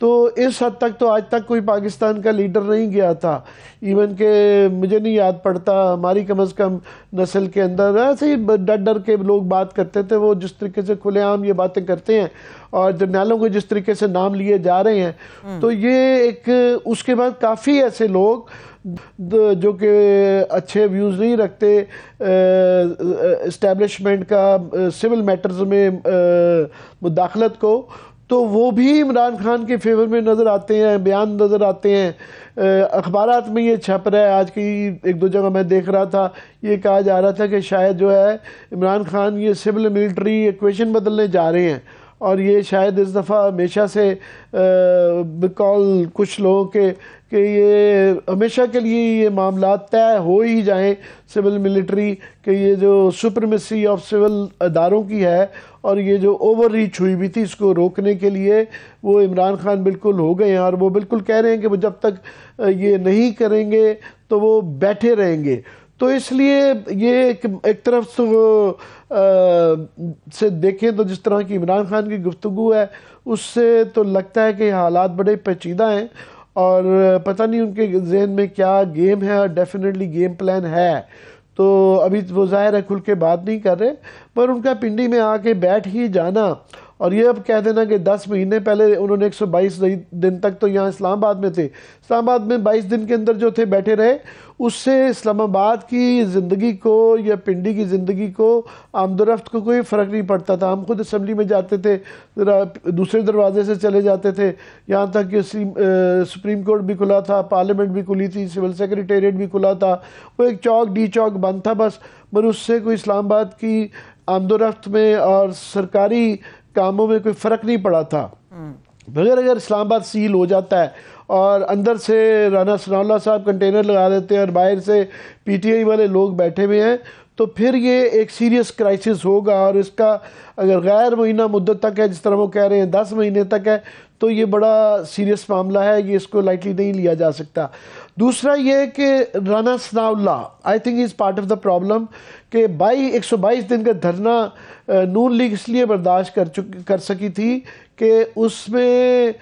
تو اس حد تک تو آج تک کوئی پاکستان کا لیڈر نہیں گیا تھا، ایون کہ مجھے نہیں یاد پڑتا ہماری کم از کم نسل کے اندر ایسے ہی ڈر ڈر کے لوگ بات کرتے تھے، وہ جس طریقے سے کھلے عام یہ باتیں کرتے ہیں اور جرنیلوں کو جس طریقے سے نام لیے جا رہے ہیں، تو یہ ایک اس کے بعد کافی ایسے لوگ جو کہ اچھے ویوز نہیں رکھتے اسٹیبلشمنٹ کا سول میٹرز میں مداخلت کو، تو وہ بھی عمران خان کے فیور میں نظر آتے ہیں، بیان نظر آتے ہیں، اخبارات میں یہ چھپ رہا ہے۔ آج کی ایک دو جگہ میں دیکھ رہا تھا، یہ کہا جا رہا تھا کہ شاید جو ہے عمران خان یہ سول ملٹری ایکویشن بدلنے جا رہے ہیں، اور یہ شاید اس دفعہ ہمیشہ سے بقول کچھ لوگوں کے کہ یہ ہمیشہ کے لیے یہ معاملات طے ہو ہی جائیں سول ملٹری، کہ یہ جو سپرمیسی آف سول اداروں کی ہے اور یہ جو اوور ریچ ہوئی بھی تھی اس کو روکنے کے لیے وہ عمران خان بالکل ہو گئے ہیں، اور وہ بالکل کہہ رہے ہیں کہ وہ جب تک یہ نہیں کریں گے تو وہ بیٹھے رہیں گے۔ تو اس لیے یہ ایک طرف سے دیکھیں تو جس طرح کی عمران خان کی گفتگو ہے اس سے تو لگتا ہے کہ حالات بڑے پیچیدہ ہیں، اور پتہ نہیں ان کے ذہن میں کیا گیم ہے، اور ڈیفینیٹلی گیم پلان ہے، تو ابھی وہ ظاہر ہے کھل کے بات نہیں کر رہے، پر ان کا پنڈی میں آ کے بیٹھ ہی جانا اور یہ اب کہہ دینا کہ 10 مہینے پہلے انہوں نے 122 دن تک تو یہاں اسلام آباد میں تھے، اسلام آباد میں 22 دن کے اندر جو تھے بیٹھے رہے، اس سے اسلام آباد کی زندگی کو یا پنڈی کی زندگی کو آمد و رفت کو کوئی فرق نہیں پڑتا تھا۔ ہم خود اسمبلی میں جاتے تھے، دوسرے دروازے سے چلے جاتے تھے، یہاں تک کہ سپریم کورٹ بھی کھلا تھا، پارلیمنٹ بھی کھلی تھی، سول سیکریٹریٹ بھی کھلا تھا، وہ ایک چوک ڈی چوک بند تھا بس، مگر اس سے کوئی اسلام آباد کی آمد و رفت میں اور سرکاری کاموں میں کوئی فرق نہیں پڑا تھا۔ مگر اگر اسلام آباد سیل ہو جاتا ہے اور اندر سے رانا ثناء اللہ صاحب کنٹینر لگا دیتے ہیں اور باہر سے پی ٹی آئی والے لوگ بیٹھے ہوئے ہیں، تو پھر یہ ایک سیریس کرائسس ہوگا، اور اس کا اگر غیر مہینہ مدت تک ہے جس طرح وہ کہہ رہے ہیں 10 مہینے تک ہے، تو یہ بڑا سیریس معاملہ ہے، یہ اس کو لائٹلی نہیں لیا جا سکتا۔ دوسرا یہ کہ Rana Sanaullah I think is part of the problem, کہ 122 دن کا دھرنا نون لیگ اس لیے برداشت کر سکی تھی کہ اس میں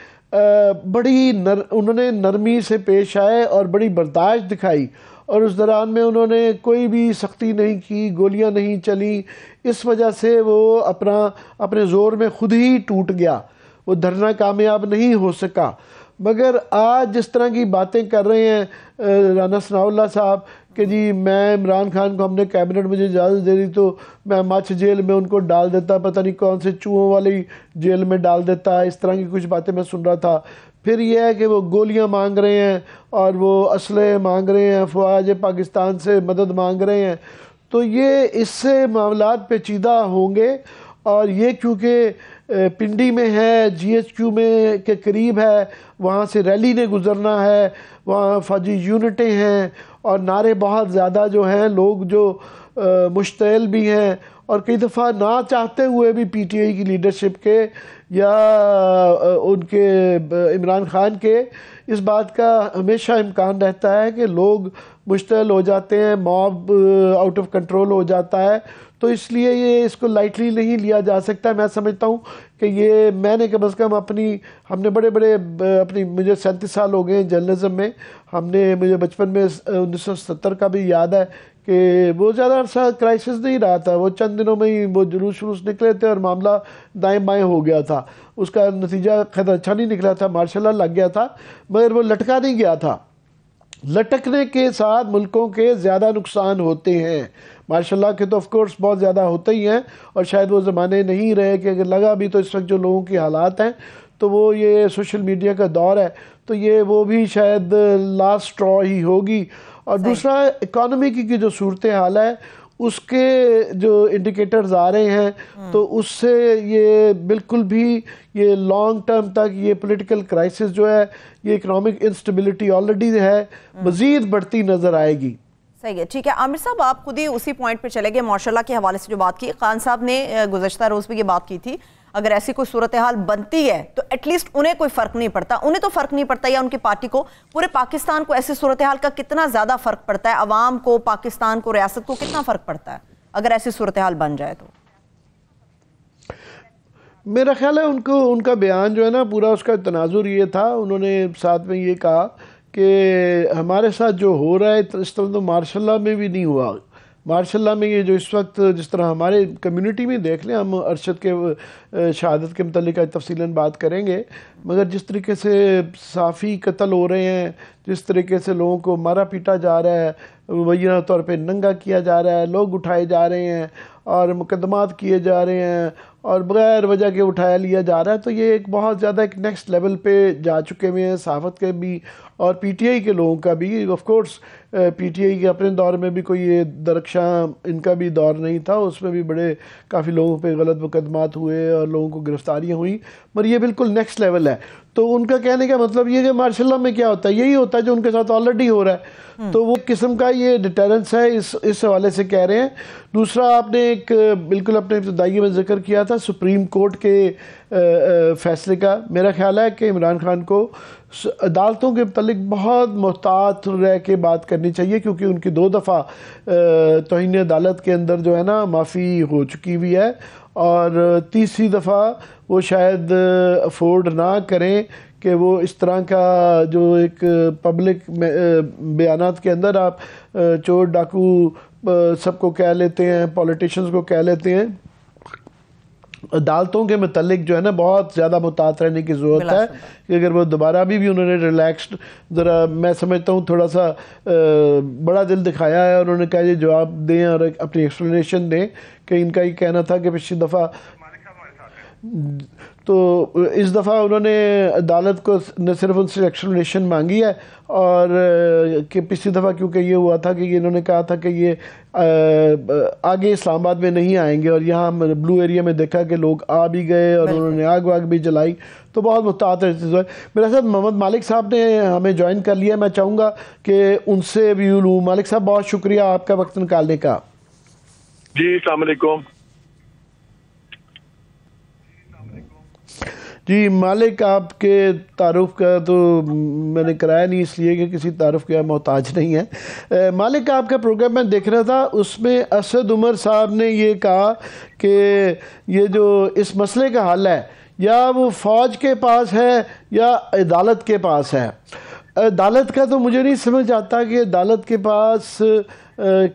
بڑی انہوں نے نرمی سے پیش آئے اور بڑی برداشت دکھائی، اور اس دوران میں انہوں نے کوئی بھی سختی نہیں کی، گولیاں نہیں چلیں، اس وجہ سے وہ اپنے زور میں خود ہی ٹوٹ گیا، وہ دھرنا کامیاب نہیں ہو سکا۔ مگر آج جس طرح کی باتیں کر رہے ہیں رانا ثناء اللہ صاحب کہ جی میں عمران خان کو ہم نے کیبنٹ مجھے اجازت دے دی تو میں مچھ جیل میں ان کو ڈال دیتا، پتہ نہیں کون سے چوہوں والی جیل میں ڈال دیتا، اس طرح کی کچھ باتیں میں سن رہا تھا۔ پھر یہ ہے کہ وہ گولیاں مانگ رہے ہیں اور وہ اسلحے مانگ رہے ہیں، فوج پاکستان سے مدد مانگ رہے ہیں، تو یہ اس سے معاملات پیچیدہ ہوں گے، اور یہ کیونکہ پنڈی میں ہے، جی ایچ کیو میں کے قریب ہے، وہاں سے ریلی نے گزرنا ہے، وہاں فوجی یونٹیں ہیں اور نعرے بہت زیادہ جو ہیں، لوگ جو مشتعل بھی ہیں، اور کئی دفعہ نہ چاہتے ہوئے بھی پی ٹی آئی کی لیڈرشپ کے یا ان کے عمران خان کے اس بات کا ہمیشہ امکان رہتا ہے کہ لوگ مشتعل ہو جاتے ہیں، موب آؤٹ آف کنٹرول ہو جاتا ہے، تو اس لیے یہ اس کو لائٹلی نہیں لیا جا سکتا۔ میں سمجھتا ہوں کہ یہ میں نے کم از کم ہم نے بڑے اپنی مجھے 37 سال ہو گئے ہیں جرنلزم میں، مجھے بچپن میں 1970 کا بھی یاد ہے کہ وہ زیادہ عرصہ کرائسس نہیں رہا تھا، وہ چند دنوں میں ہی وہ جلوس نکلے تھے اور معاملہ دائیں بائیں ہو گیا تھا، اس کا نتیجہ خیر اچھا نہیں نکلا تھا، مارشل لا لگ گیا تھا، مگر وہ لٹکا نہیں گیا تھا۔ لٹکنے کے ساتھ ملکوں کے زیادہ نقصان ہوتے ہیں، مارشاء اللہ کے تو آف کورس بہت زیادہ ہوتے ہی ہیں، اور شاید وہ زمانے نہیں رہے کہ اگر لگا بھی تو اس وقت جو لوگوں کی حالات ہیں تو وہ یہ سوشل میڈیا کا دور ہے، تو یہ وہ بھی شاید لاسٹ اسٹرا ہی ہوگی۔ اور دوسرا اکانومی کی جو صورتحال ہے اس کے جو انڈیکیٹرز آ رہے ہیں تو اس سے یہ بالکل بھی یہ لانگ ٹرم تک یہ پولیٹیکل کرائسس جو ہے، یہ اکنامک انسٹیبلٹی آلریڈی ہے، مزید بڑھتی نظر آئے گی۔ صحیح ہے، ٹھیک ہے عامر صاحب، آپ خود ہی اسی پوائنٹ پہ چلے گئے، ماشاء اللہ کے حوالے سے جو بات کی، خان صاحب نے گزشتہ روز بھی یہ بات کی تھی، اگر ایسی کوئی صورتحال بنتی ہے تو ایٹ لیسٹ انہیں کوئی فرق نہیں پڑتا، انہیں تو فرق نہیں پڑتا یا ان کی پارٹی کو، پورے پاکستان کو ایسی صورتحال کا کتنا زیادہ فرق پڑتا ہے، عوام کو، پاکستان کو، ریاست کو کتنا فرق پڑتا ہے اگر ایسی صورتحال بن جائے تو؟ میرا خیال ہے ان کا بیان جو ہے نا پورا اس کا تناظر یہ تھا، انہوں نے ساتھ میں یہ کہا کہ ہمارے ساتھ جو ہو رہا ہے اس طرح تو مارشاء اللہ میں بھی نہیں ہوا. مارشاء اللہ میں یہ جو اس وقت جس طرح ہمارے کمیونٹی میں دیکھ لیں، ہم ارشد کے شہادت کے متعلق تفصیلاً بات کریں گے، مگر جس طریقے سے صحافی قتل ہو رہے ہیں، جس طریقے سے لوگوں کو مارا پیٹا جا رہا ہے، مبینہ طور پہ ننگا کیا جا رہا ہے، لوگ اٹھائے جا رہے ہیں اور مقدمات کیے جا رہے ہیں اور بغیر وجہ کے اٹھایا لیا جا رہا ہے، تو یہ ایک بہت زیادہ ایک نیکسٹ لیول پہ جا چکے ہوئے ہیں صحافت کے بھی اور پی ٹی آئی کے لوگوں کا بھی. Of course P T I کے اپنے دور میں بھی کوئی یہ درخشاں ان کا بھی دور نہیں تھا، اس میں بھی بڑے کافی لوگوں پہ غلط مقدمات ہوئے اور لوگوں کو گرفتاریاں ہوئیں، مگر یہ بالکل نیکسٹ لیول ہے. تو ان کا کہنے کا مطلب یہ کہ مارشاء اللہ میں کیا ہوتا ہے، یہی ہوتا ہے جو ان کے ساتھ آلریڈی ہو رہا ہے، تو وہ قسم کا یہ ڈیٹرنس ہے اس حوالے سے کہہ رہے ہیں. دوسرا آپ نے ایک بالکل اپنے ابتدائی میں ذکر کیا تھا سپریم کورٹ کے فیصلے کا. میرا خیال ہے کہ عمران خان کو عدالتوں کے متعلق بہت محتاط رہ کے بات کرنی چاہیے، کیونکہ ان کی 2 دفعہ توہین عدالت کے اندر جو ہے نا معافی ہو چکی ہوئی ہے، اور تیسری دفعہ وہ شاید افورڈ نہ کریں کہ وہ اس طرح کا جو ایک پبلک بیانات کے اندر آپ چور ڈاکو سب کو کہہ لیتے ہیں، پولیٹیشنز کو کہہ لیتے ہیں. عدالتوں کے متعلق جو ہے نا بہت زیادہ محتاط رہنے کی ضرورت ہے کہ اگر وہ دوبارہ بھی انہوں نے ریلیکسڈ ذرا میں سمجھتا ہوں تھوڑا سا بڑا دل دکھایا ہے، اور انہوں نے کہا یہ جواب دیں اور اپنی ایکسپلینیشن دیں کہ ان کا یہ کہنا تھا کہ پچھلی دفعہ، تو اس دفعہ انہوں نے عدالت کو نہ صرف ان سے ایکسپلینیشن مانگی ہے، اور کہ پچھلی دفعہ کیونکہ یہ ہوا تھا کہ انہوں نے کہا تھا کہ یہ آگے اسلام آباد میں نہیں آئیں گے، اور یہاں بلو ایریا میں دیکھا کہ لوگ آ بھی گئے اور انہوں نے آگ واگ بھی جلائی، تو بہت محتاط ہے. میرے ساتھ محمد مالک صاحب نے ہمیں جوائن کر لیا، میں چاہوں گا کہ ان سے ویو لوں. مالک صاحب بہت شکریہ آپ کا وقت نکالنے کا. جی السلام علیکم. جی مالک، آپ کے تعارف کا تو میں نے کرایا نہیں اس لیے کہ کسی تعارف کا محتاج نہیں ہے. مالک، آپ کا پروگرام میں دیکھ رہا تھا، اس میں اسد عمر صاحب نے یہ کہا کہ یہ جو اس مسئلے کا حل ہے یا وہ فوج کے پاس ہے یا عدالت کے پاس ہے. عدالت کا تو مجھے نہیں سمجھ آتا کہ عدالت کے پاس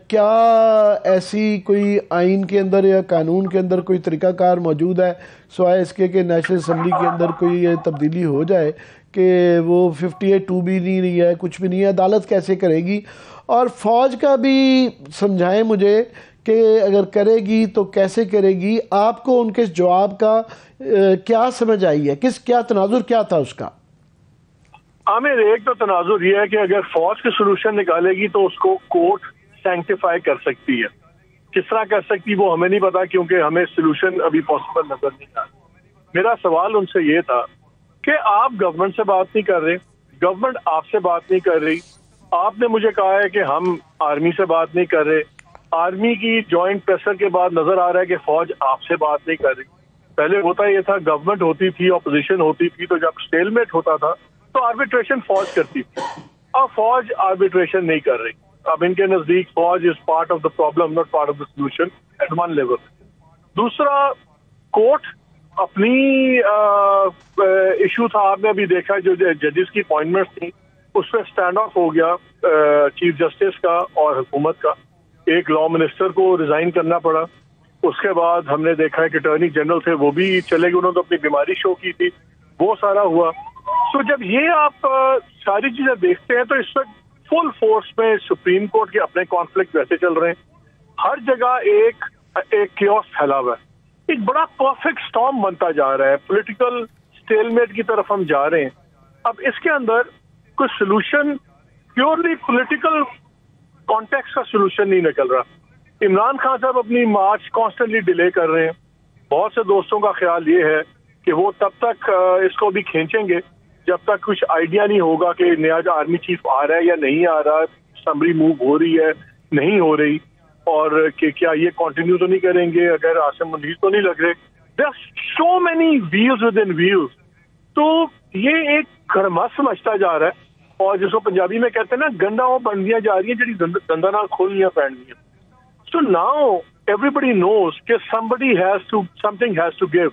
کیا ایسی کوئی آئین کے اندر یا قانون کے اندر کوئی طریقہ کار موجود ہے سوائے اس کے کہ نیشنل اسمبلی کے اندر کوئی تبدیلی ہو جائے کہ وہ 58(2) بھی نہیں رہی ہے، کچھ بھی نہیں ہے. عدالت کیسے کرے گی؟ اور فوج کا بھی سمجھائیں مجھے کہ اگر کرے گی تو کیسے کرے گی. آپ کو ان کے جواب کا کیا سمجھ آئی ہے؟ کیا تناظر کیا تھا اس کا؟ عامر، ایک تو تناظر یہ ہے کہ اگر فوج کے سلوشن نکالے گی تو اس کو کورٹ سینکٹیفائی کر سکتی ہے. کس طرح کر سکتی وہ ہمیں نہیں پتا، کیونکہ ہمیں سلوشن ابھی پاسبل نظر نہیں آ رہا. میرا سوال ان سے یہ تھا کہ آپ گورنمنٹ سے بات نہیں کر رہے، گورنمنٹ آپ سے بات نہیں کر رہی. آپ نے مجھے کہا ہے کہ ہم آرمی سے بات نہیں کر رہے. آرمی کی جوائنٹ پریسر کے بعد نظر آ رہا ہے کہ فوج آپ سے بات نہیں کر رہی. پہلے ہوتا یہ تھا گورنمنٹ ہوتی تھی، اپوزیشن ہوتی تھی، تو جب اسٹیل میٹ ہوتا تھا تو آربیٹریشن فوج کرتی تھی. اب فوج آربیٹریشن نہیں کر رہی. اب ان کے نزدیک فوج is part of the problem, not part of the solution at one level. دوسرا، کورٹ اپنی ایشو تھا، آپ نے ابھی دیکھا جو ججز کی اپوائنٹمنٹس تھیں اس پہ اسٹینڈ آف ہو گیا چیف جسٹس کا اور حکومت کا. ایک لا منسٹر کو ریزائن کرنا پڑا. اس کے بعد ہم نے دیکھا کہ اٹارنی جنرل تھے وہ بھی چلے گئے، انہوں نے اپنی بیماری شو کی تھی، وہ سارا ہوا. تو جب یہ آپ ساری چیزیں دیکھتے ہیں تو اس وقت فل فورس میں سپریم کورٹ کے اپنے کانفلکٹ ویسے چل رہے ہیں. ہر جگہ ایک کیوس پھیلا ہوا ہے، ایک بڑا پرفیکٹ سٹارم بنتا جا رہا ہے، پولیٹیکل سٹیل میٹ کی طرف ہم جا رہے ہیں. اب اس کے اندر کوئی سلوشن پیورلی پولیٹیکل کانٹیکس کا سلوشن نہیں نکل رہا. عمران خان صاحب اپنی مارچ کانسٹنٹلی ڈیلے کر رہے ہیں. بہت سے دوستوں کا خیال یہ ہے کہ وہ تب تک اس کو بھی کھینچیں گے جب تک کچھ آئیڈیا نہیں ہوگا کہ نیا آرمی چیف آ رہا ہے یا نہیں آ رہا، سمری موو ہو رہی ہے نہیں ہو رہی، اور کہ کیا یہ کنٹینیو تو نہیں کریں گے اگر عاصم منیر تو نہیں لگ رہے. There are so many views with in views. تو یہ ایک گھرمس سمجھتا جا رہا ہے، اور جس کو پنجابی میں کہتے ہیں نا گنڈا وہ بنڈیاں جا رہی ہیں جڑی دندا نال کھولنیاں پینڈیاں. So now everybody knows that something has to give.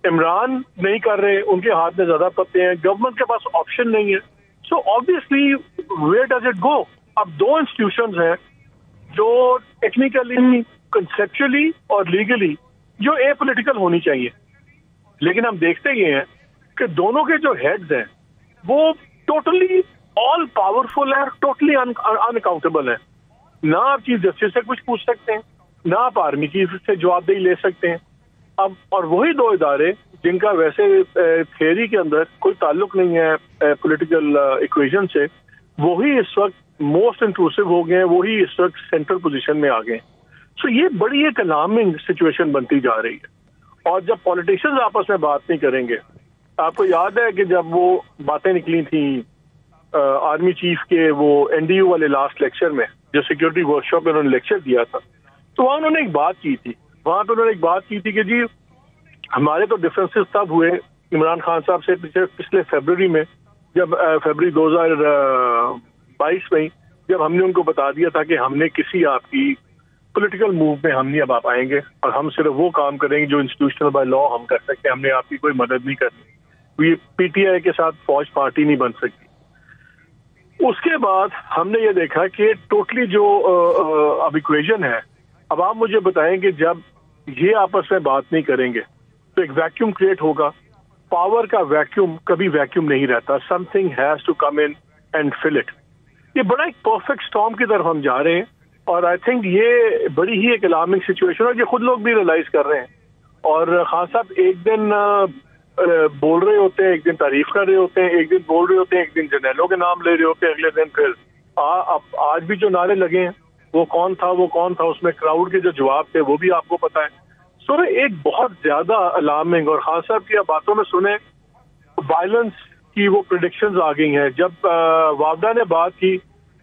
Imran نہیں کر رہے, ان کے ہاتھ میں زیادہ پتے ہیں, گورنمنٹ کے پاس آپشن نہیں ہے. So obviously where does it go? اب دو انسٹیٹیوشنز ہیں جو ٹیکنیکلی, کنسیپچولی اور لیگلی جو اے پولیٹیکل ہونی چاہیے, لیکن ہم دیکھتے یہ ہیں کہ دونوں کے جو ہیڈز ہیں وہ ٹوٹلی آل پاورفل ہے, ٹوٹلی ان اکاؤنٹیبل ہے. نہ آپ چیف جسٹس سے کچھ پوچھ سکتے ہیں, نہ آپ آرمی چیف سے جواب دہی لے سکتے ہیں. اب اور وہی دو ادارے جن کا ویسے تھیوری کے اندر کوئی تعلق نہیں ہے پولیٹیکل ایکویژن سے, وہی اس وقت موسٹ انٹروسو ہو گئے ہیں, وہی اس وقت سینٹرل پوزیشن میں آ گئے ہیں. سو یہ بڑی ایک الارمنگ سچویشن بنتی جا رہی ہے. اور جب پولیٹیشینز آپس میں بات نہیں کریں گے, آپ کو یاد ہے کہ جب وہ باتیں نکلی تھیں آرمی چیف کے وہ NDU والے لاسٹ لیکچر میں, جو سیکورٹی ورک شاپ میں انہوں نے لیکچر دیا تھا, تو وہاں انہوں نے ایک بات کی تھی, وہاں پہ انہوں نے ایک بات کی تھی کہ جی ہمارے تو ڈفرینسز تب ہوئے عمران خان صاحب سے پچھلے فیبروری میں, جب فیبروری 2022 میں جب ہم نے ان کو بتا دیا تھا کہ ہم نے کسی آپ کی پولیٹیکل موو میں ہم نہیں اب آپ آئیں گے, اور ہم صرف وہ کام کریں گے جو انسٹیٹیوشنل بائی لا ہم کر سکتے ہیں, ہم نے آپ کی کوئی مدد نہیں کرنی, PTI کے ساتھ فوج پارٹی نہیں بن سکتی. اس کے بعد ہم نے یہ دیکھا کہ ٹوٹلی جو اب ایکویژن ہے, اب آپ مجھے بتائیں کہ جب یہ آپس میں بات نہیں کریں گے تو ایک ویکیوم کریٹ ہوگا. پاور کا ویکیوم کبھی ویکیوم نہیں رہتا, something has to come in and fill it. یہ بڑا ایک پرفیکٹ اسٹارم کی طرف ہم جا رہے ہیں, اور آئی تھنک یہ بڑی ہی ایک الارمنگ سچویشن ہے, یہ خود لوگ بھی ریئلائز کر رہے ہیں. اور خان صاحب ایک دن بول رہے ہوتے ہیں, ایک دن تعریف کر رہے ہوتے ہیں, ایک دن بول رہے ہوتے ہیں, ایک دن جرنیلوں کے نام لے رہے ہوتے ہیں, اگلے دن پھر آج بھی جو نعرے لگے ہیں وہ کون تھا وہ کون تھا, اس میں کراؤڈ کے جو جواب تھے وہ بھی آپ کو پتا ہے. سو ایک بہت زیادہ الارمنگ, اور خان صاحب کی باتوں میں سنیں وائلنس کی وہ پریڈکشنز آ گئی ہیں. جب وابڈا نے بات کی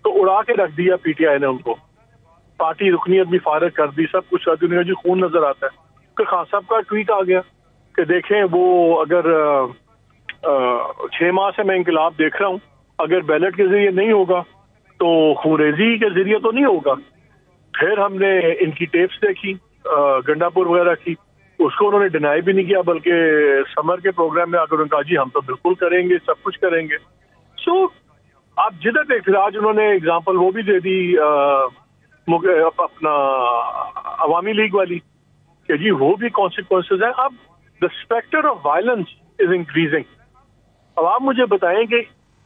تو اڑا کے رکھ دیا PTI نے, ان کو پارٹی رکنیت بھی فارغ کر دی, سب کچھ کر دی, جی خون نظر آتا ہے. پھر خان صاحب کا ٹویٹ آ گیا کہ دیکھیں وہ اگر 6 ماہ سے میں انقلاب دیکھ رہا ہوں, اگر بیلٹ کے ذریعے نہیں ہوگا تو خوریزی کے ذریعے تو نہیں ہوگا. پھر ہم نے ان کی ٹیپس دیکھی گنڈا پور وغیرہ کی, اس کو انہوں نے ڈینائی بھی نہیں کیا, بلکہ سمر کے پروگرام میں آ کر انہوں نے کہا جی ہم تو بالکل کریں گے, سب کچھ کریں گے. سو آپ جدھر دیکھ رہے, آج انہوں نے اگزامپل وہ بھی دے دی اپنا عوامی لیگ والی کہ جی وہ بھی کانسیکوینسز ہیں. اب the spectre of violence is increasing. اب آپ مجھے بتائیں کہ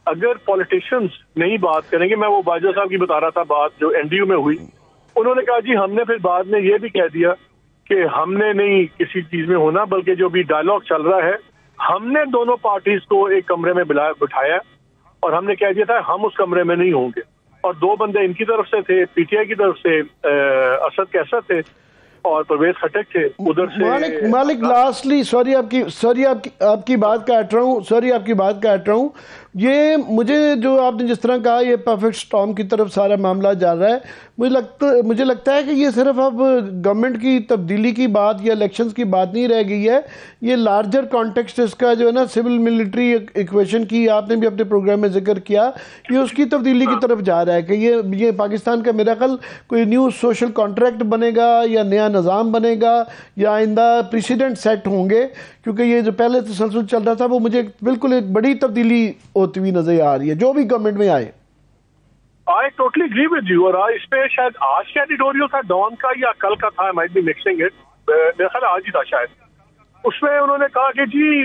اگر پولیٹیشینز نہیں بات کریں گے, میں وہ باجوہ صاحب کی بتا رہا تھا بات جو NDU میں ہوئی, انہوں نے کہا جی ہم نے پھر بعد میں یہ بھی کہہ دیا کہ ہم نے نہیں کسی چیز میں ہونا, بلکہ جو بھی ڈائلاگ چل رہا ہے ہم نے دونوں پارٹیز کو ایک کمرے میں بٹھایا اور ہم نے کہہ دیا تھا ہم اس کمرے میں نہیں ہوں گے. اور 2 بندے ان کی طرف سے تھے, PTI کی طرف سے اسد کیسا تھے اور پرویز خٹک تھے, ادھر سے مالک لاسٹلی سوری آپ کی بات کاٹ رہا ہوں, یہ مجھے جو آپ نے جس طرح کہا یہ پرفیکٹ اسٹارم کی طرف سارا معاملہ جا رہا ہے, مجھے لگتا ہے کہ یہ صرف اب گورنمنٹ کی تبدیلی کی بات یا الیکشنز کی بات نہیں رہ گئی ہے, یہ لارجر کانٹیکسٹ اس کا جو ہے نا سول ملٹری ایکویشن کی آپ نے بھی اپنے پروگرام میں ذکر کیا, یہ اس کی تبدیلی کی طرف جا رہا ہے کہ یہ پاکستان کا میرا خیال کوئی نیو سوشل کانٹریکٹ بنے گا یا نیا نظام بنے گا یا آئندہ پریسیڈنٹ سیٹ ہوں گے, کیونکہ یہ جو پہلے تسلسل چل رہا تھا وہ مجھے بالکل ایک بڑی تبدیلی ہوتی ہوئی نظر آ رہی ہے جو بھی گورنمنٹ میں آئے. I totally agree with you. اور اس پہ شاید آج کا ایڈیٹوریل تھا ڈان کا یا کل کا تھا, I might be mixing it, میرا خیال آج ہی تھا شاید. اس میں انہوں نے کہا کہ جی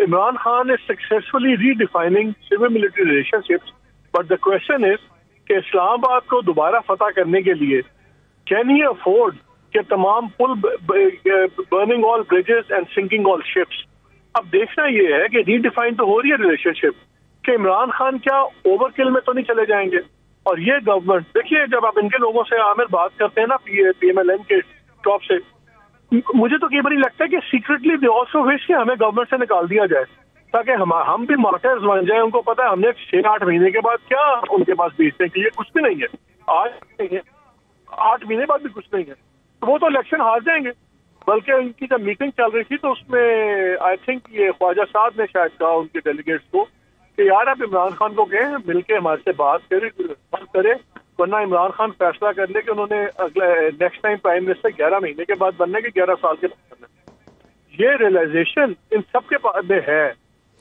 Imran Khan is successfully redefining civil military relationships, but the question is کہ اسلام آباد کو دوبارہ فتح کرنے کے لیے can he afford کہ تمام پل burning all bridges and sinking all ships. اب دیکھنا یہ ہے کہ ریڈیفائن تو ہو رہی ہے ریلیشن شپ کہ عمران خان کیا اوور کل میں تو نہیں چلے جائیں گے. اور یہ گورنمنٹ دیکھیے, جب آپ ان کے لوگوں سے عامر بات کرتے ہیں نا PMLN کے ٹاپ سے, مجھے تو کئی بار لگتا ہے کہ سیکرٹلی دے آلسو وش کہ ہمیں گورنمنٹ سے نکال دیا جائے تاکہ ہم بھی مارٹرز بن جائیں. ان کو پتا ہے ہم نے 6-8 مہینے کے بعد کیا ان کے پاس بیچتے ہیں کہ یہ کچھ بھی نہیں ہے, آج نہیں ہے, 8 مہینے بعد بھی کچھ نہیں ہے, تو وہ تو الیکشن ہار جائیں گے. بلکہ ان کی جب میٹنگ چل رہی تھی تو اس میں آئی تھنک یہ خواجہ صاحب نے شاید کہا ان کے ڈیلیگیٹس کو کہ یار آپ عمران خان کو کہیں مل کے ہمارے سے بات کرے, ورنہ عمران خان فیصلہ کر لے کہ انہوں نے اگلا نیکسٹ ٹائم پرائم منسٹر 11 مہینے کے بعد بننے کے 11 سال کے بعد بننے. یہ ریئلائزیشن ان سب کے پاس میں ہے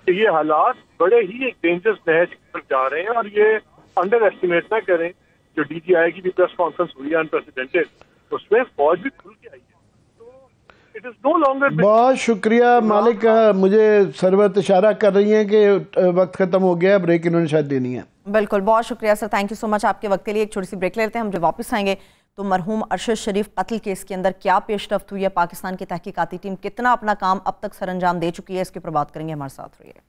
کہ یہ حالات بڑے ہی ایک ڈینجرس نہج پر جا رہے ہیں، اور یہ انڈر ایسٹیمیٹ نہ کریں. جو ڈی جی آئی کی بھی پریس کانفرنس ہوئی ہے انپریسیڈنٹڈ، اس میں فوج بھی کھل کے آئی ہے. تو اٹ از نو لانگر. بہت شکریہ مالک. مجھے سرورت اشارہ کر رہی ہیں کہ وقت ختم ہو گیا، بریک انہوں نے شاید دینی ہے. بالکل، بہت شکریہ سر، تھینک یو سو مچ آپ کے وقت کے لیے. ایک چھوٹی سی بریک لیتے ہیں. ہم جب واپس آئیں گے تو مرحوم ارشد شریف قتل کیس کے اندر کیا پیش رفت ہوئی ہے، پاکستان کی تحقیقاتی ٹیم کتنا اپنا کام اب تک سر انجام دے چکی ہے، اس کے اوپر بات کریں گے. ہمارے ساتھ رہیے.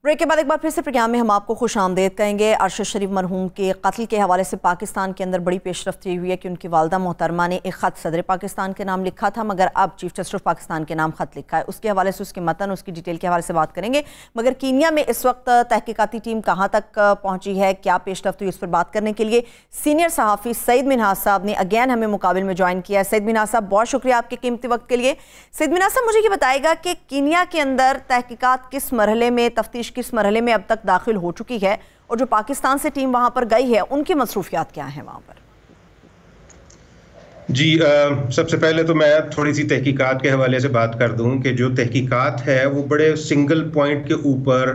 بریک کے بعد ایک بار پھر سے پروگرام میں ہم آپ کو خوش آمدید کہیں گے. ارشد شریف مرحوم کے قتل کے حوالے سے پاکستان کے اندر بڑی پیش رفت یہ ہوئی ہے کہ ان کی والدہ محترمہ نے ایک خط صدر پاکستان کے نام لکھا تھا، مگر اب چیف جسٹس آف پاکستان کے نام خط لکھا ہے. اس کے حوالے سے، اس کے متن، اس کی ڈیٹیل کے حوالے سے بات کریں گے. مگر کینیا میں اس وقت تحقیقاتی ٹیم کہاں تک پہنچی ہے، کیا پیش رفت ہوئی، اس پر بات کرنے کے لیے سینئر صحافی سعید منہاج صاحب نے اگین ہمیں مقابل میں جوائن کیا ہے. سعید منہاج صاحب، بہت شکریہ آپ کے قیمتی وقت کے لیے. سعید منہاج صاحب، مجھے یہ بتائے گا کہ کینیا کے اندر تحقیقات کس مرحلے میں، تفتیش کس مرحلے میں اب تک داخل ہو چکی ہے، اور جو پاکستان سے ٹیم وہاں پر گئی ہے ان کی مصروفیات کیا ہیں وہاں پر؟ جی، سب سے پہلے تو میں تھوڑی سی تحقیقات کے حوالے سے بات کر دوں کہ جو تحقیقات ہے وہ بڑے سنگل پوائنٹ کے اوپر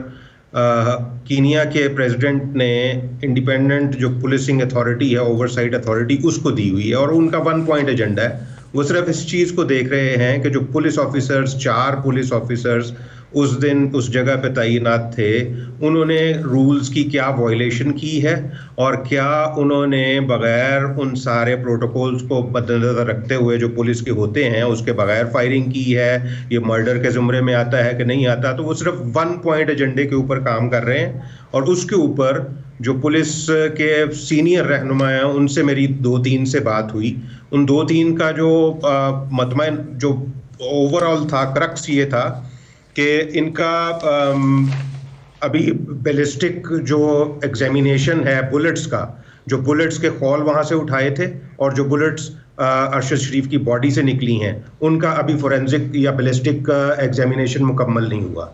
کینیا کے پریزیڈنٹ نے انڈیپینڈنٹ جو پولیسنگ اتھارٹی ہے، اوور سائٹ اتھارٹی، اس کو دی ہوئی ہے، اور ان کا 1 پوائنٹ ایجنڈا ہے. وہ صرف اس چیز کو دیکھ رہے ہیں کہ جو پولیس آفیسرز، 4 پولیس آفیسرز اس دن اس جگہ پہ تعینات تھے، انہوں نے رولز کی کیا وائلیشن کی ہے، اور کیا انہوں نے بغیر ان سارے پروٹوکولز کو مد نظر رکھتے ہوئے جو پولیس کے ہوتے ہیں اس کے بغیر فائرنگ کی ہے، یہ مرڈر کے زمرے میں آتا ہے کہ نہیں آتا. تو وہ صرف 1 پوائنٹ ایجنڈے کے اوپر کام کر رہے ہیں، اور اس کے اوپر جو پولیس کے سینئر رہنما ہیں ان سے میری 2-3 سے بات ہوئی. ان 2-3 کا جو مطمئن جو اوور آل تھا، کرکس یہ تھا کہ ان کا ابھی بیلسٹک جو ایگزامینیشن ہے بلٹس کا، جو بلٹس کے خول وہاں سے اٹھائے تھے اور جو بلٹس ارشد شریف کی باڈی سے نکلی ہیں، ان کا ابھی فورینزک یا بیلسٹک ایگزامینیشن مکمل نہیں ہوا.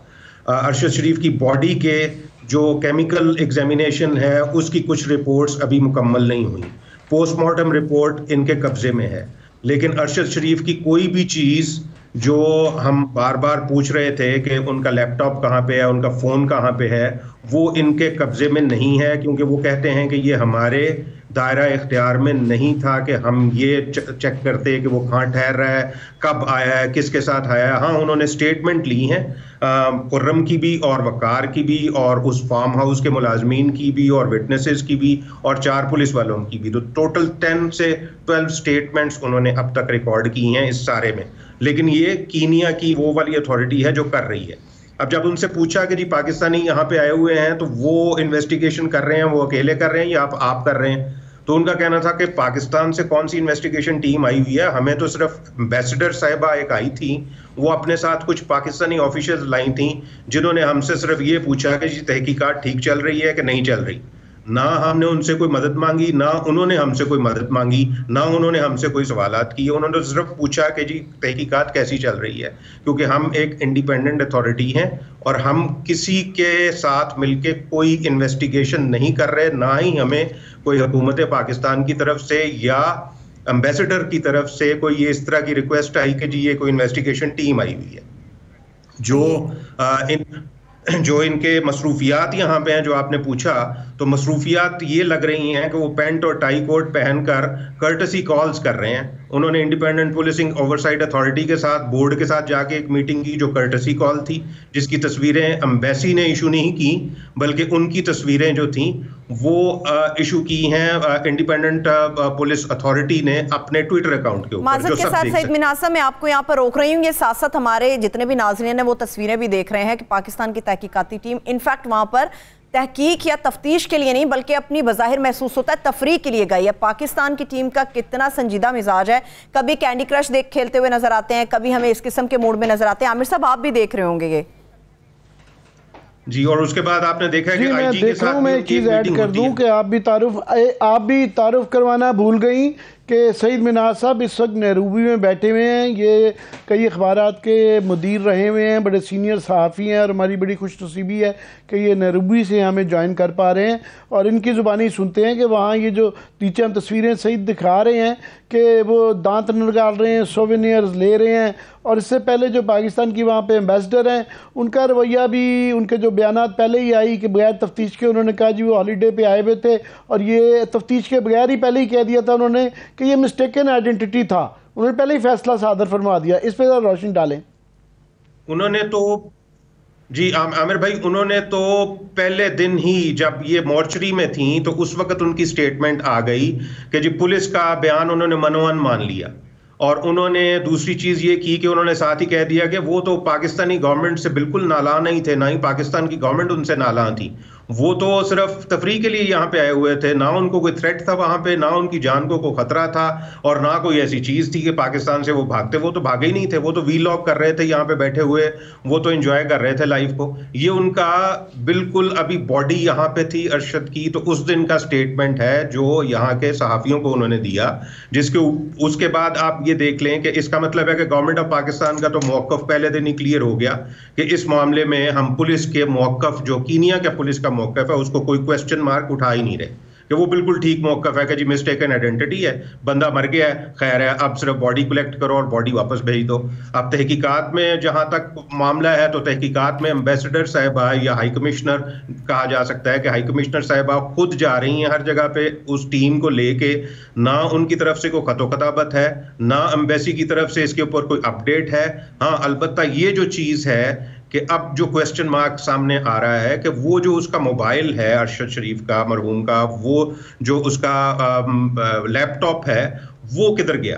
ارشد شریف کی باڈی کے جو کیمیکل ایگزامینیشن ہے اس کی کچھ رپورٹس ابھی مکمل نہیں ہوئی. پوسٹ مارٹم رپورٹ ان کے قبضے میں ہے، لیکن ارشد شریف کی کوئی بھی چیز جو ہم بار بار پوچھ رہے تھے کہ ان کا لیپ ٹاپ کہاں پہ ہے، ان کا فون کہاں پہ ہے، وہ ان کے قبضے میں نہیں ہے، کیونکہ وہ کہتے ہیں کہ یہ ہمارے دائرہ اختیار میں نہیں تھا کہ ہم یہ چیک کرتے کہ وہ کہاں ٹھہر رہا ہے، کب آیا ہے، کس کے ساتھ آیا ہے. ہاں، انہوں نے سٹیٹمنٹ لی ہیں خرم کی بھی اور وقار کی بھی اور اس فارم ہاؤس کے ملازمین کی بھی اور وٹنسز کی بھی اور 4 پولیس والوں کی بھی. تو ٹوٹل 10 سے 12 سٹیٹمنٹس انہوں نے اب تک ریکارڈ کی ہیں اس سارے میں. لیکن یہ کینیا کی وہ والی اتھارٹی ہے جو کر رہی ہے. اب جب ان سے پوچھا کہ جی پاکستانی یہاں پہ آئے ہوئے ہیں تو وہ انویسٹیگیشن کر رہے ہیں، وہ اکیلے کر رہے ہیں یا آپ کر رہے ہیں، تو ان کا کہنا تھا کہ پاکستان سے کون سی انویسٹیگیشن ٹیم آئی ہوئی ہے، ہمیں تو صرف ایمبیسڈر صاحبہ ایک آئی تھی، وہ اپنے ساتھ کچھ پاکستانی آفیشلز لائی تھیں جنہوں نے ہم سے صرف یہ پوچھا کہ جی تحقیقات ٹھیک چل رہی ہے کہ نہیں چل رہی. نہ ہم نے ان سے کوئی مدد مانگی، نہ انہوں نے ہم سے کوئی مدد مانگی، نہ انہوں نے ہم سے کوئی سوالات کیے. انہوں نے صرف پوچھا کہ جی تحقیقات کیسی چل رہی ہے، کیونکہ ہم ایک انڈیپینڈنٹ اتھارٹی ہیں اور ہم کسی کے ساتھ مل کے کوئی انویسٹیگیشن نہیں کر رہے، نہ ہی ہمیں کوئی حکومت پاکستان کی طرف سے یا امبیسڈر کی طرف سے کوئی یہ اس طرح کی ریکویسٹ آئی کہ جی یہ کوئی انویسٹیگیشن ٹیم آئی ہوئی ہے. جو ان کے مصروفیات یہاں پہ ہیں جو آپ نے پوچھا، تو مصروفیات یہ لگ رہی ہیں کہ وہ پینٹ اور ٹائی کوٹ پہن کر کرٹسی کالز کر رہے ہیں. انہوں نے انڈیپینڈنٹ پولیسنگ اوورسائٹ اتھارٹی کے ساتھ، بورڈ کے ساتھ جا کے ایک میٹنگ کی جو کرٹسی کال تھی، جس کی تصویریں ایمبیسی نے ایشو نہیں کی بلکہ ان کی تصویریں جو تھیں وہ ایشو کی ہیں انڈیپینڈنٹ پولیس اتھارٹی نے اپنے ٹویٹر اکاؤنٹ کے اوپر. معذرت کے ساتھ سعید مناسب میں آپ کو یہاں پر روک رہی ہوں، یہ ساتھ ساتھ ہمارے جتنے بھی ناظرین ہیں وہ تصویریں بھی دیکھ رہے ہیں کہ پاکستان کی تحقیقاتی ٹیم انفیکٹ وہاں پر تحقیق یا تفتیش کے لیے نہیں بلکہ اپنی بظاہر محسوس ہوتا ہے تفریح کے لیے گئی ہے. پاکستان کی ٹیم کا کتنا سنجیدہ مزاج ہے، کبھی کینڈی کرش کھیلتے ہوئے نظر آتے ہیں، کبھی ہمیں اس قسم کے موڈ میں نظر آتے ہیں. عامر صاحب آپ بھی دیکھ رہے ہوں گے یہ. جی، اور اس کے بعد آپ نے دیکھا کہ میں دیکھ رہا ہوں، میں ایک چیز ایڈ کر دوں کہ آپ بھی تعارف کروانا بھول گئیں کہ سعید منہاج صاحب اس وقت نیروبی میں بیٹھے ہوئے ہیں. یہ کئی اخبارات کے مدیر رہے ہوئے ہیں, بڑے سینئر صحافی ہیں, اور ہماری بڑی خوش نصیبی ہے کہ یہ نیروبی سے ہمیں جوائن کر پا رہے ہیں, اور ان کی زبانی سنتے ہیں کہ وہاں یہ جو نیچے ہم تصویریں سعید دکھا رہے ہیں کہ وہ دانت نگال رہے ہیں, سووینئرز لے رہے ہیں. اور اس سے پہلے جو پاکستان کی وہاں پہ ایمبیسڈر ہیں, ان کا رویہ بھی, ان کے جو بیانات پہلے ہی آئی کہ بغیر تفتیش کے انہوں نے کہا جی وہ ہالیڈے پہ آئے ہوئے تھے, اور یہ تفتیش کے بغیر ہی پہلے ہی کہہ دیا تھا انہوں نے کہ یہ مسٹیکن آئیڈینٹی تھا. انہوں نے پہلے ہی فیصلہ صادر فرما دیا. اس پہ ذرا روشنی ڈالیں. انہوں نے تو جی عامر بھائی, انہوں نے تو پہلے دن ہی جب یہ مورچری میں تھیں تو اس وقت ان کی سٹیٹمنٹ آ گئی کہ جی پولیس کا بیان انہوں نے منوان مان لیا. اور انہوں نے دوسری چیز یہ کی کہ انہوں نے ساتھ ہی کہہ دیا کہ وہ تو پاکستانی گورنمنٹ سے بالکل نالاں نہیں تھے, نہ ہی پاکستان کی گورنمنٹ ان سے نالاں تھی. وہ تو صرف تفریح کے لیے یہاں پہ آئے ہوئے تھے, نہ ان کو کوئی تھریٹ تھا وہاں پہ, نہ ان کی جان کو کوئی خطرہ تھا, اور نہ کوئی ایسی چیز تھی کہ پاکستان سے وہ بھاگتے. وہ تو بھاگے ہی نہیں تھے, وہ تو وی لاگ کر رہے تھے یہاں پہ بیٹھے ہوئے, وہ تو انجوائے کر رہے تھے لائف کو. یہ ان کا بالکل ابھی باڈی یہاں پہ تھی ارشد کی, تو اس دن کا سٹیٹمنٹ ہے جو یہاں کے صحافیوں کو انہوں نے دیا, جس کے اس کے بعد آپ یہ دیکھ لیں کہ اس کا مطلب ہے کہ گورنمنٹ آف پاکستان کا تو موقف پہلے دن ہی کلیئر ہو گیا کہ اس معاملے میں ہم پولیس کے موقف, جو کینیا کے پولیس کا موقف ہے, اس کو کوئی کویسچن مارک اٹھا ہی نہیں رہے, کہ وہ بالکل ٹھیک موقف ہے کہ جی مسٹیکن آئیڈینٹی ہے, بندہ مر گیا ہے, خیر ہے, اب صرف باڈی کلیکٹ کرو اور باڈی واپس بھیج دو. اب تحقیقات میں جہاں تک معاملہ ہے تو تحقیقات میں ایمبیسڈر صاحبہ یا ہائی کمشنر کہا جا سکتا ہے کہ ہائی کمشنر صاحبہ خود جا رہی ہیں ہر جگہ پہ اس ٹیم کو لے کے. نہ ان کی طرف سے کوئی خط و خطابت ہے, نہ ایمبیسی کی طرف سے اس کے اوپر کوئی اپڈیٹ ہے. ہاں البتہ یہ جو چیز ہے کہ اب جو کویسچن مارک سامنے آ رہا ہے کہ وہ جو اس کا موبائل ہے ارشد شریف کا مرحوم کا, وہ جو اس کا لیپ ٹاپ ہے وہ کدھر گیا؟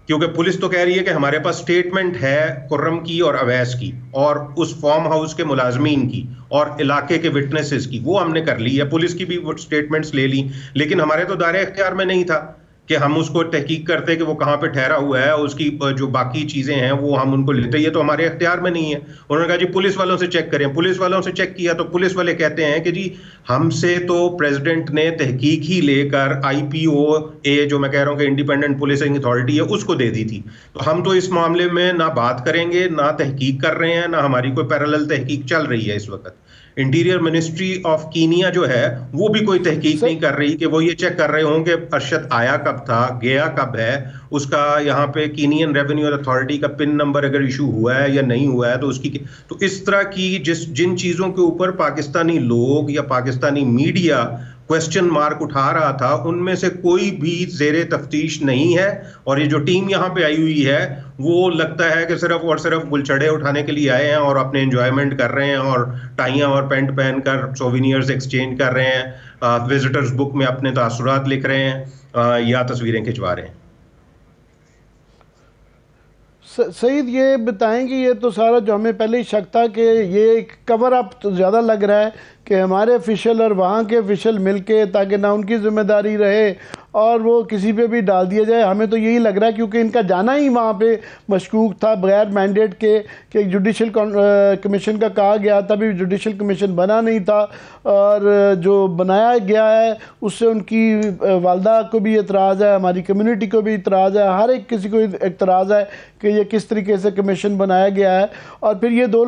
کیونکہ پولیس تو کہہ رہی ہے کہ ہمارے پاس سٹیٹمنٹ ہے خرم کی اور اویس کی اور اس فارم ہاؤس کے ملازمین کی اور علاقے کے وٹنسز کی, وہ ہم نے کر لی ہے, پولیس کی بھی وہ سٹیٹمنٹس لے لی, لیکن ہمارے تو دائرہ اختیار میں نہیں تھا کہ ہم اس کو تحقیق کرتے کہ وہ کہاں پہ ٹھہرا ہوا ہے, اس کی جو باقی چیزیں ہیں وہ ہم ان کو لیتے, یہ تو ہمارے اختیار میں نہیں ہے. انہوں نے کہا جی پولیس والوں سے چیک کریں. پولیس والوں سے چیک کیا تو پولیس والے کہتے ہیں کہ جی ہم سے تو پریزیڈنٹ نے تحقیق ہی لے کر IPOA جو میں کہہ رہا ہوں کہ انڈیپینڈنٹ پولیسنگ اتھارٹی ہے اس کو دے دی تھی, تو ہم تو اس معاملے میں نہ بات کریں گے, نہ تحقیق کر رہے ہیں, نہ ہماری کوئی پیرالل تحقیق چل رہی ہے اس وقت. انٹیریئر منسٹری آف کینیا جو ہے وہ بھی کوئی تحقیق نہیں کر رہی کہ وہ یہ چیک کر رہے ہوں کہ ارشد آیا کب تھا, گیا کب ہے, اس کا یہاں پہ کینین ریونیو اتھارٹی کا پن نمبر اگر ایشو ہوا ہے یا نہیں ہوا ہے, تو اس کی تو اس طرح کی جن چیزوں کے اوپر پاکستانی لوگ یا پاکستانی میڈیا کویسچن مارک اٹھا رہا تھا, ان میں سے کوئی بھی زیر تفتیش نہیں ہے. اور یہ جو ٹیم یہاں پہ آئی ہوئی ہے وہ لگتا ہے کہ صرف اور صرف گلچھڑے اٹھانے کے لیے آئے ہیں اور اپنے انجوائمنٹ کر رہے ہیں اور ٹائیاں اور پینٹ پہن کر سووینئرز ایکسچینج کر رہے ہیں, وزٹرز بک میں اپنے تاثرات لکھ رہے ہیں یا تصویریں کھنچوا رہے ہیں. سعید یہ بتائیں کہ یہ تو سارا جو ہمیں پہلے ہی شک تھا کہ یہ ایک کور اپ زیادہ لگ رہا ہے کہ ہمارے آفیشل اور وہاں کے آفیشل مل کے, تاکہ نہ ان کی ذمہ داری رہے اور وہ کسی پہ بھی ڈال دیا جائے. ہمیں تو یہی لگ رہا ہے کیونکہ ان کا جانا ہی وہاں پہ مشکوک تھا بغیر مینڈیٹ کے, کہ جوڈیشل کمیشن کا کہا گیا تھا, بھی جوڈیشل کمیشن بنا نہیں تھا, اور جو بنایا گیا ہے اس سے ان کی والدہ کو بھی اعتراض ہے, ہماری کمیونٹی کو بھی اعتراض ہے, ہر ایک کسی کو اعتراض ہے کہ یہ کس طریقے سے کمیشن بنایا گیا ہے. اور پھر یہ دو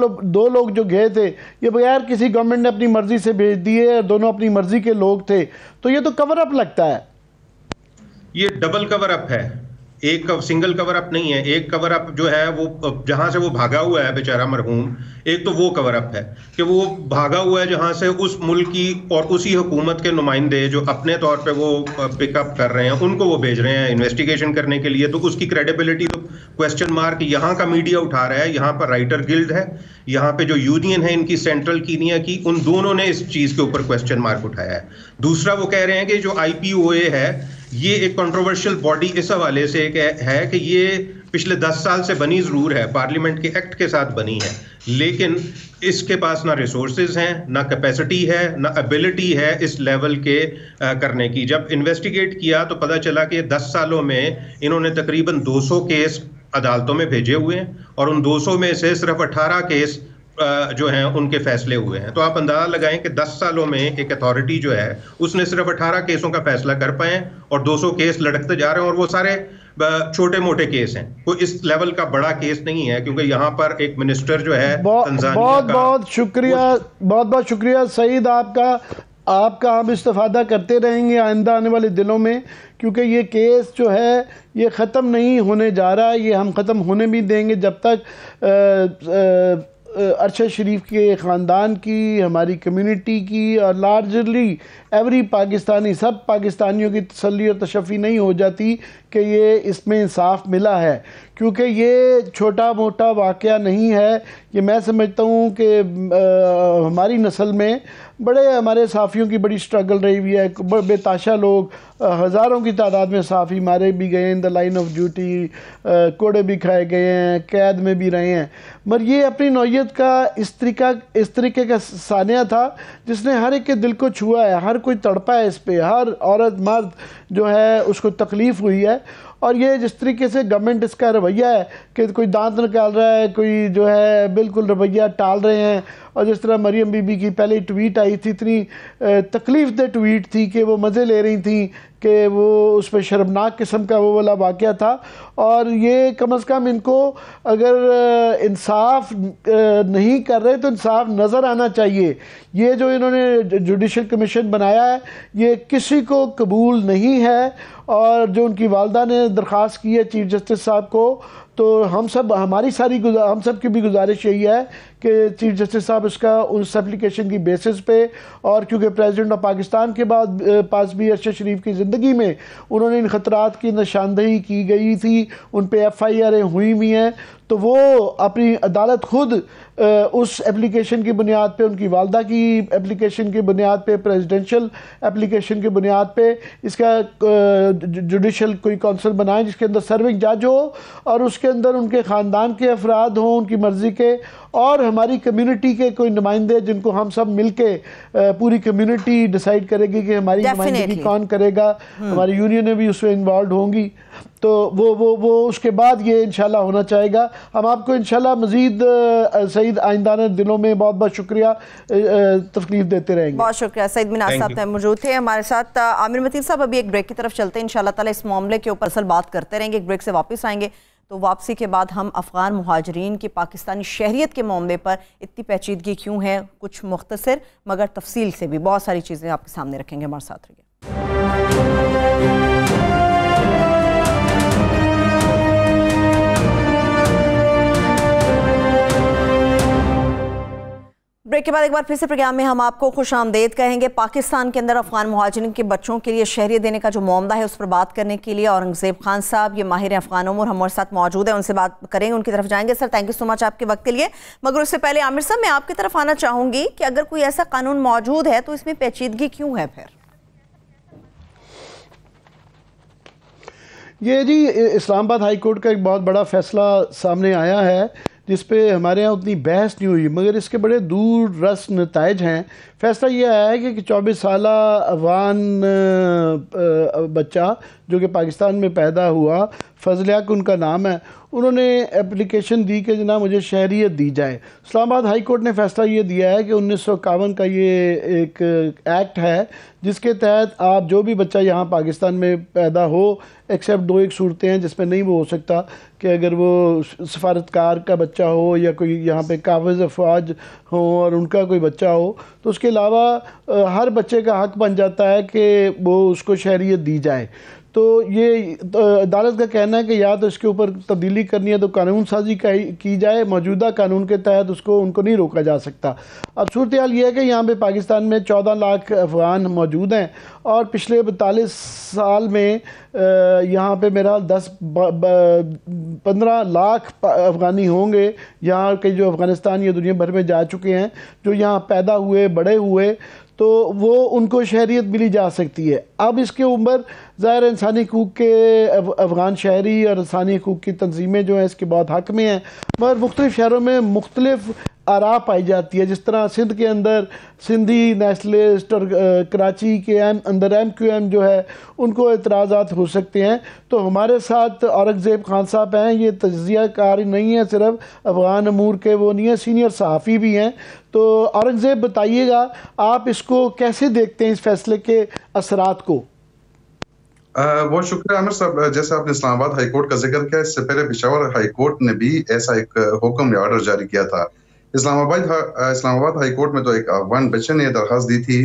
لوگ جو گئے تھے یہ بغیر کسی گورنمنٹ نے اپنی مرضی سے بھیج دیے, دونوں اپنی مرضی کے لوگ تھے, تو یہ تو کور اپ لگتا ہے. یہ ڈبل کور اپ ہے, ایک سنگل کور اپ نہیں ہے. ایک کور اپ جو ہے وہ جہاں سے وہ بھاگا ہوا ہے بیچارہ مرحوم, ایک تو وہ کور اپ ہے کہ وہ بھاگا ہوا ہے جہاں سے اس ملک کی اور اسی حکومت کے نمائندے جو اپنے طور پہ وہ پک اپ کر رہے ہیں ان کو وہ بھیج رہے ہیں انویسٹیگیشن کرنے کے لیے, تو اس کی کریڈیبلٹی تو کویسچن مارک یہاں کا میڈیا اٹھا رہا ہے. یہاں پر رائٹر گلڈ ہے, یہاں پہ جو یونین ہے ان کی سینٹرل کینیا کی, ان دونوں نے اس چیز کے اوپر کویسچن مارک اٹھایا ہے. دوسرا وہ کہہ رہے ہیں کہ جو IPOA ہے یہ ایک کنٹروورشل باڈی اس حوالے سے ہے کہ یہ پچھلے 10 سال سے بنی ضرور ہے, پارلیمنٹ کے ایکٹ کے ساتھ بنی ہے, لیکن اس کے پاس نہ ریسورسز ہیں, نہ کیپیسٹی ہے, نہ ایبلٹی ہے اس لیول کے کرنے کی. جب انویسٹیگیٹ کیا تو پتہ چلا کہ 10 سالوں میں انہوں نے تقریباً 200 کیس عدالتوں میں بھیجے ہوئے ہیں, اور ان 200 میں سے صرف 18 کیس جو ہیں ان کے فیصلے ہوئے ہیں. تو آپ اندازہ لگائیں کہ 10 سالوں میں ایک اتھارٹی جو ہے اس نے صرف 18 کیسوں کا فیصلہ کر پائے اور 200 کیس لڑکتے جا رہے ہیں، اور وہ سارے چھوٹے موٹے کیس ہیں. کوئی اس لیول کا بڑا کیس نہیں ہے، کیونکہ یہاں پر ایک منسٹر جو ہے بہت شکریہ سعید آپ کا ہم استفادہ کرتے رہیں گے آئندہ آنے والے دنوں میں، کیونکہ یہ کیس جو ہے یہ ختم نہیں ہونے جا رہا ہے. یہ ہم ختم ہونے بھی دیں گے جب تک ارشد شریف کے خاندان کی، ہماری کمیونٹی کی اور لارجلی ایوری پاکستانی، سب پاکستانیوں کی تسلی اور تشفی نہیں ہو جاتی کہ یہ اس میں انصاف ملا ہے. کیونکہ یہ چھوٹا موٹا واقعہ نہیں ہے. یہ میں سمجھتا ہوں کہ ہماری نسل میں ہمارے صحافیوں کی بڑی سٹرگل رہی ہوئی ہے. بے تحاشا لوگ ہزاروں کی تعداد میں صحافی مارے بھی گئے ہیں ان دا لائن آف ڈیوٹی، کوڑے بھی کھائے گئے ہیں، قید میں بھی رہے ہیں. مگر یہ اپنی نوعیت کا اس طریقے کا سانحہ تھا جس نے ہر ایک کے دل کو چھوا ہے. ہر کوئی تڑپا ہے اس پہ، ہر عورت مرد جو ہے اس کو تکلیف ہوئی ہے. اور یہ جس طریقے سے گورنمنٹ اس کا رویہ ہے کہ کوئی دانت نکال رہا ہے، کوئی جو ہے بالکل رویہ ٹال رہے ہیں. اور جس طرح مریم بی بی کی پہلے ٹویٹ آئی تھی، اتنی تکلیف دہ ٹویٹ تھی کہ وہ مزے لے رہی تھیں کہ وہ اس پہ شرمناک قسم کا وہ والا واقعہ تھا. اور یہ کم از کم ان کو اگر انصاف نہیں کر رہے تو انصاف نظر آنا چاہیے. یہ جو انہوں نے جوڈیشل کمیشن بنایا ہے یہ کسی کو قبول نہیں ہے. اور جو ان کی والدہ نے درخواست کی ہے چیف جسٹس صاحب کو، تو ہم سب کی بھی گزارش یہی ہے کہ چیف جسٹس صاحب اس اپلیکیشن کی بیسس پہ، اور کیونکہ پریزیڈنٹ آف پاکستان کے بعد پاس بھی ارشد شریف کی زندگی میں انہوں نے ان خطرات کی نشاندہی کی گئی تھی، ان پہ ایف آئی آریں ہوئی ہوئی ہیں، تو وہ اپنی عدالت خود اس اپلیکیشن کی بنیاد پہ، ان کی والدہ کی اپلیکیشن کی بنیاد پہ، پریزیڈنشل اپلیکیشن کی بنیاد پہ اس کا جوڈیشل کوئی کونسل بنائیں جس کے اندر سرونگ جج ہو، اور اس کے اندر ان کے خاندان کے افراد ہوں ان کی مرضی کے، اور ہماری کمیونٹی کے کوئی نمائندے جن کو ہم سب مل کے پوری کمیونٹی ڈیسائیڈ کرے گی کہ ہماری نمائندگی کون کرے گا. ہماری یونینیں بھی اس میں انوالوڈ ہوں گی. تو وہ اس کے بعد یہ انشاءاللہ ہونا چاہے گا. ہم آپ کو انشاءاللہ مزید سعید آئندہ دنوں میں بہت بہت شکریہ تکلیف دیتے رہیں گے. بہت شکریہ سعید مناز صاحب موجود تھے ہمارے ساتھ. عامر متین صاحب ابھی ایک بریک کی طرف چلتے ہیں، انشاءاللہ تعالی اس معاملے کے اوپر اصل بات کرتے رہیں گے. ایک بریک سے واپس آئیں گے تو واپسی کے بعد ہم افغان مہاجرین کی پاکستانی شہریت کے معاملے پر اتنی پیچیدگی کیوں ہے، کچھ مختصر مگر تفصیل سے بھی بہت ساری چیزیں آپ کے سامنے رکھیں گے. ہمارے ساتھ رہیے. بریک کے بعد ایک بار پھر سے پروگرام میں ہم آپ کو خوش آمدید کہیں گے. پاکستان کے اندر افغان مہاجرین کے بچوں کے لیے شہریت دینے کا جو معاملہ ہے اس پر بات کرنے کے لیے اورنگزیب خان صاحب، یہ ماہر افغان امور ہمارے ساتھ موجود ہیں، ان سے بات کریں گے، ان کی طرف جائیں گے. سر تھینک یو سو مچ آپ کے وقت کے لیے. مگر اس سے پہلے عامر صاحب میں آپ کی طرف آنا چاہوں گی کہ اگر کوئی ایسا قانون موجود ہے تو اس میں پیچیدگی کیوں ہے پھر؟ یہ جی اسلام آباد ہائی کورٹ کا ایک بہت بڑا فیصلہ سامنے آیا ہے جس پہ ہمارے ہاں اتنی بحث نہیں ہوئی، مگر اس کے بڑے دور رس نتائج ہیں. فیصلہ یہ آیا ہے کہ 24 سالہ افغان بچہ جو کہ پاکستان میں پیدا ہوا، فضل حق ان کا نام ہے، انہوں نے اپلیکیشن دی کہ جناب مجھے شہریت دی جائے. اسلام آباد ہائی کورٹ نے فیصلہ یہ دیا ہے کہ 1951 کا یہ ایک ایکٹ ہے جس کے تحت آپ جو بھی بچہ یہاں پاکستان میں پیدا ہو، ایکسیپٹ دو ایک صورتیں ہیں جس میں نہیں وہ ہو سکتا کہ اگر وہ سفارتکار کا بچہ ہو یا کوئی یہاں پہ قابض افواج ہوں اور ان کا کوئی بچہ ہو، تو اس کے علاوہ ہر بچے کا حق بن جاتا ہے کہ وہ اس کو شہریت دی جائے. تو یہ عدالت کا کہنا ہے کہ یا تو اس کے اوپر تبدیلی کرنی ہے تو قانون سازی کی جائے، موجودہ قانون کے تحت ان کو نہیں روکا جا سکتا. اب صورتحال یہ ہے کہ یہاں پہ پاکستان میں 14 لاکھ افغان موجود ہیں اور پچھلے 42 سال میں یہاں پہ میرا 15 لاکھ افغانی ہوں گے یہاں کے جو افغانستان یا دنیا بھر میں جا چکے ہیں، جو یہاں پیدا ہوئے بڑے ہوئے، تو وہ ان کو شہریت ملی جا سکتی ہے. اب اس کے اوپر ظاہر انسانی حقوق کے افغان شہری اور انسانی حقوق کی تنظیمیں جو ہیں اس کے بہت حق میں ہیں، مگر مختلف شہروں میں مختلف آراء پائی جاتی ہے. جس طرح سندھ کے اندر سندھی نیشنلسٹ اور کراچی کے اندر MQM جو ہے ان کو اعتراضات ہو سکتے ہیں. تو ہمارے ساتھ اورنگزیب خان صاحب ہیں، یہ تجزیہ کار نہیں ہے صرف افغان امور کے، وہ نہیں ہے، سینئر صحافی بھی ہیں. تو اورنگزیب بتائیے گا آپ اس کو کیسے دیکھتے ہیں، اس فیصلے کے اثرات کو؟ بہت شکریہ عامر صاحب. جیسے آپ نے اسلام آباد ہائی کورٹ کا ذکر کیا، اس سے پہلے پشاور ہائی کورٹ نے بھی ایسا ایک حکم یا آرڈر جاری کیا تھا. اسلام آباد ہائی کورٹ میں تو ایک افغان بچے نے درخواست دی تھی.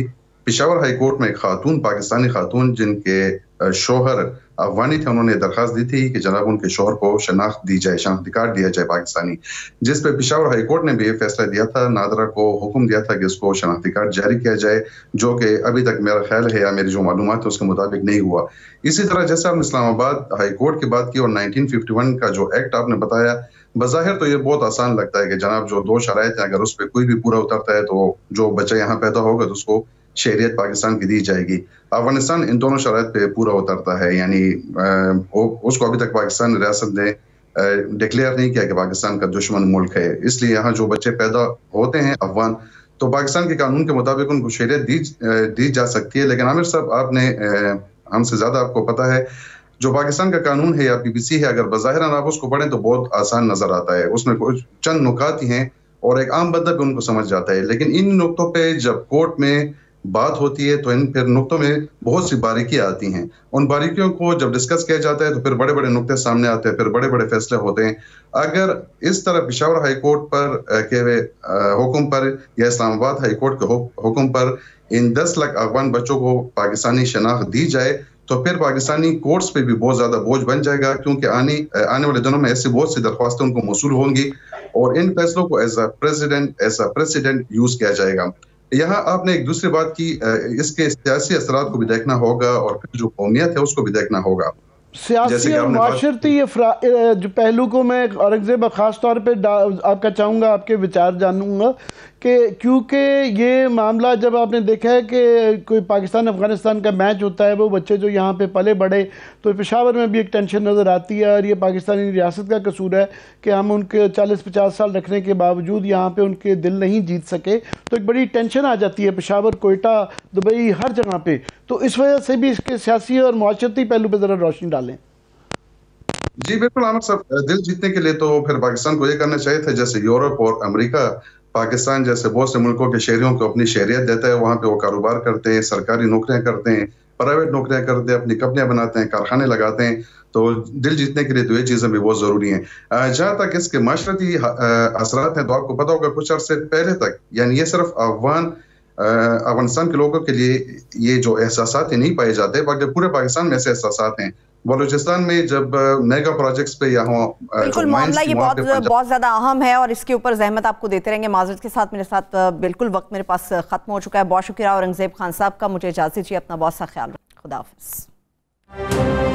پشاور ہائی کورٹ میں ایک خاتون، پاکستانی خاتون جن کے شوہر افغانی تھے، انہوں نے درخواست دی تھی کہ جناب ان کے شوہر کو شناخت دی جائے، شناختی کارڈ دیا جائے پاکستانی، جس پہ پشاور ہائی کورٹ نے بھی یہ فیصلہ دیا تھا، نادرہ کو حکم دیا تھا کہ اس کو شناختی کارڈ جاری کیا جائے، جو کہ ابھی تک میرا خیال ہے یا میری جو معلومات ہے اس کے مطابق نہیں ہوا. اسی طرح جیسے آپ نے اسلام آباد ہائی کورٹ کی بات کی اور 1951 کا جو ایکٹ آپ نے بتایا، بظاہر تو یہ بہت آسان لگتا ہے کہ جناب جو 2 شرائط ہیں اگر اس پہ کوئی بھی پورا اترتا ہے تو جو بچہ یہاں پیدا ہوگا تو اس کو شہریت پاکستان کی دی جائے گی. افغانستان ان دونوں شرائط پہ پورا اترتا ہے، یعنی اس کو ابھی تک پاکستان ریاست نے ڈکلیئر نہیں کیا کہ پاکستان کا دشمن ملک ہے. اس لیے یہاں جو بچے پیدا ہوتے ہیں افغان، تو پاکستان کے قانون کے مطابق ان کو شہریت دی جا سکتی ہے. لیکن عامر صاحب آپ نے ہم سے زیادہ آپ کو پتا ہے جو پاکستان کا قانون ہے یا PBC ہے، اگر بظاہر آپ اس کو پڑھیں تو بہت آسان نظر آتا ہے. اس میں کچھ چند نکات ہی ہیں اور ایک عام بندہ بھی ان کو سمجھ جاتا ہے. لیکن ان نقطوں پہ جب کورٹ میں بات ہوتی ہے تو ان پھر نقطوں میں بہت سی باریکیاں آتی ہیں. ان باریکیوں کو جب ڈسکس کیا جاتا ہے تو پھر بڑے بڑے نقطے سامنے آتے ہیں، پھر بڑے بڑے فیصلے ہوتے ہیں. اگر اس طرح پشاور ہائی کورٹ پر کے حکم پر یا اسلام آباد ہائی کورٹ کے حکم پر ان 10 لاکھ افغان بچوں کو پاکستانی شناخت دی جائے تو پھر پاکستانی کورٹس پہ بھی بہت زیادہ بوجھ بن جائے گا، کیونکہ آنے والے دنوں میں ایسی بہت سی درخواستیں ان کو موصول ہوں گی اور ان فیصلوں کو ایز اے پریسیڈنٹ یوز کیا جائے گا. یہاں آپ نے ایک دوسری بات کی، اس کے سیاسی اثرات کو بھی دیکھنا ہوگا اور پھر جو قومیت ہے اس کو بھی دیکھنا ہوگا. سیاسی اور معاشرتی جو پہلو کو میں اورنگزیب خاص طور پہ آپ کا چاہوں گا، آپ کے وچار جانوں گا کہ کیونکہ یہ معاملہ جب آپ نے دیکھا ہے کہ کوئی پاکستان افغانستان کا میچ ہوتا ہے، وہ بچے جو یہاں پہ پلے بڑھے، تو پشاور میں بھی ایک ٹینشن نظر آتی ہے اور یہ پاکستانی ریاست کا قصور ہے کہ ہم ان کے 40-50 سال رکھنے کے باوجود یہاں پہ ان کے دل نہیں جیت سکے. تو ایک بڑی ٹینشن آ جاتی ہے پشاور، کوئٹہ، دبئی، ہر جگہ پہ. تو اس وجہ سے بھی اس کے سیاسی اور معاشرتی پہلو پہ ذرا روشنی ڈالیں. جی بالکل عامر صاحب، دل جیتنے کے لیے تو پھر پاکستان کو یہ کرنا چاہیے تھا جیسے یورپ اور امریکہ پاکستان جیسے بہت سے ملکوں کے شہریوں کو اپنی شہریت دیتا ہے، وہاں پہ وہ کاروبار کرتے ہیں، سرکاری نوکریاں کرتے ہیں، پرائیویٹ نوکریاں کرتے ہیں، اپنی کمپنیاں بناتے ہیں، کارخانے لگاتے ہیں. تو دل جیتنے کے لیے تو یہ چیزیں بھی بہت ضروری ہیں. جہاں تک اس کے معاشرتی اثرات ہیں تو آپ کو پتا ہوگا کچھ عرصے پہلے تک، یعنی یہ صرف افغانستان کے لوگوں کے لیے یہ جو احساسات نہیں پائے جاتے، بلکہ پورے پاکستان میں ایسے احساسات ہیں. بلوچستان میں جب میگا پروجیکٹس پہ یہاں بالکل معاملہ یہ بہت زیادہ اہم ہے اور اس کے اوپر زحمت آپ کو دیتے رہیں گے. معذرت کے ساتھ میرے ساتھ بالکل وقت میرے پاس ختم ہو چکا ہے. بہت شکریہ اورنگزیب خان صاحب کا. مجھے اجازت دیجیے، اپنا بہت سا خیال رکھیں. خدا حافظ.